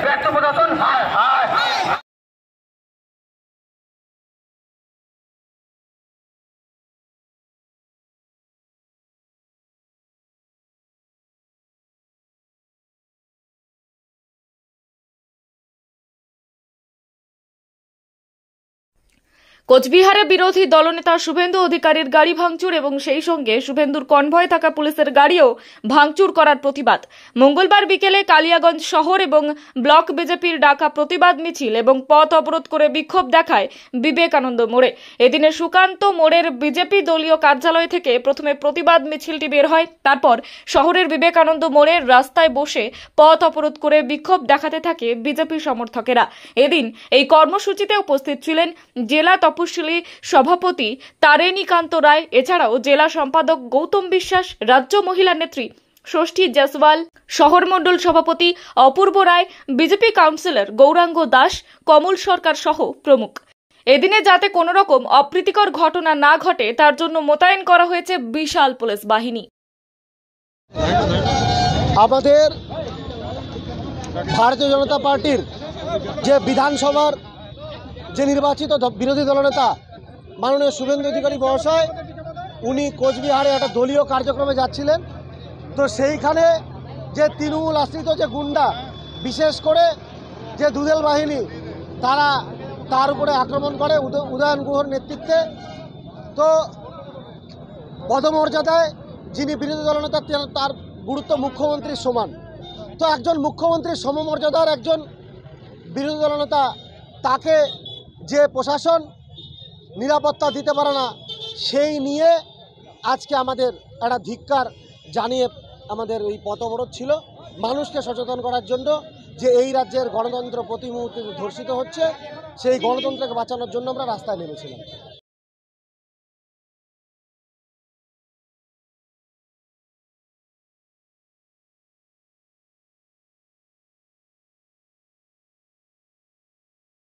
ব্যর্থ প্রশাসন কোচবিহারে বিরোধী দলনেতা শুভেন্দু অধিকারীর গাড়ি ভাঙচুর এবং সেই সঙ্গে শুভেন্দুর কনভয়ে থাকা পুলিশের গাড়িও ভাঙচুর করার প্রতিবাদ। মঙ্গলবার বিকেলে কালিয়াগঞ্জ শহর এবং ব্লক বিজেপির ডাকা প্রতিবাদ মিছিল এবং পথ অবরোধ করে বিক্ষোভ দেখায় বিবেকানন্দ মোড়ে। এদিনে সুকান্ত মোড়ের বিজেপি দলীয় কার্যালয় থেকে প্রথমে প্রতিবাদ মিছিলটি বের হয়, তারপর শহরের বিবেকানন্দ মোড়ের রাস্তায় বসে পথ অবরোধ করে বিক্ষোভ দেখাতে থাকে বিজেপি সমর্থকেরা। এদিন এই কর্মসূচিতে উপস্থিত ছিলেন জেলা তপশিলি সভাপতি তারেণীকান্ত রায়, এছাড়াও জেলা সম্পাদক গৌতম বিশ্বাস, রাজ্য মহিলা নেত্রী ষষ্ঠী জয়সওয়াল, শহর মণ্ডল সভাপতি অপূর্ব রায়, বিজেপি কাউন্সিলর গৌরাঙ্গ দাস, কমল সরকার সহ প্রমুখ। এদিনে যাতে কোনো রকম অপ্রীতিকর ঘটনা না ঘটে তার জন্য মোতায়েন করা হয়েছে বিশাল পুলিশ বাহিনী। আমাদের ভারতীয় জনতা পার্টির যে বিধানসভার যে নির্বাচিত বিরোধী দলনেতা মাননীয় শুভেন্দু অধিকারী মহাশয়, উনি কোচবিহারে একটা দলীয় কার্যক্রমে যাচ্ছিলেন। তো সেইখানে যে তৃণমূল আশ্রিত যে গুন্ডা, বিশেষ করে যে দুদেল বাহিনী, তারা তার উপরে আক্রমণ করে উদয়ন গুহর নেতৃত্বে। তো পদমর্যাদায় যিনি বিরোধী দলনেতা তার গুরুত্ব মুখ্যমন্ত্রীর সমান। তো একজন মুখ্যমন্ত্রীর সমমর্যাদার একজন বিরোধী দলনেতা, তাকে যে প্রশাসন নিরাপত্তা দিতে পারে না, সেই নিয়ে আজকে আমাদের একটা ধিক্কার জানিয়ে আমাদের এই পথ অবরোধ ছিল, মানুষকে সচেতন করার জন্য যে এই রাজ্যের গণতন্ত্র প্রতি মুহূর্তে ধর্ষিত হচ্ছে, সেই গণতন্ত্রকে বাঁচানোর জন্য আমরা রাস্তায় নেমেছিলাম।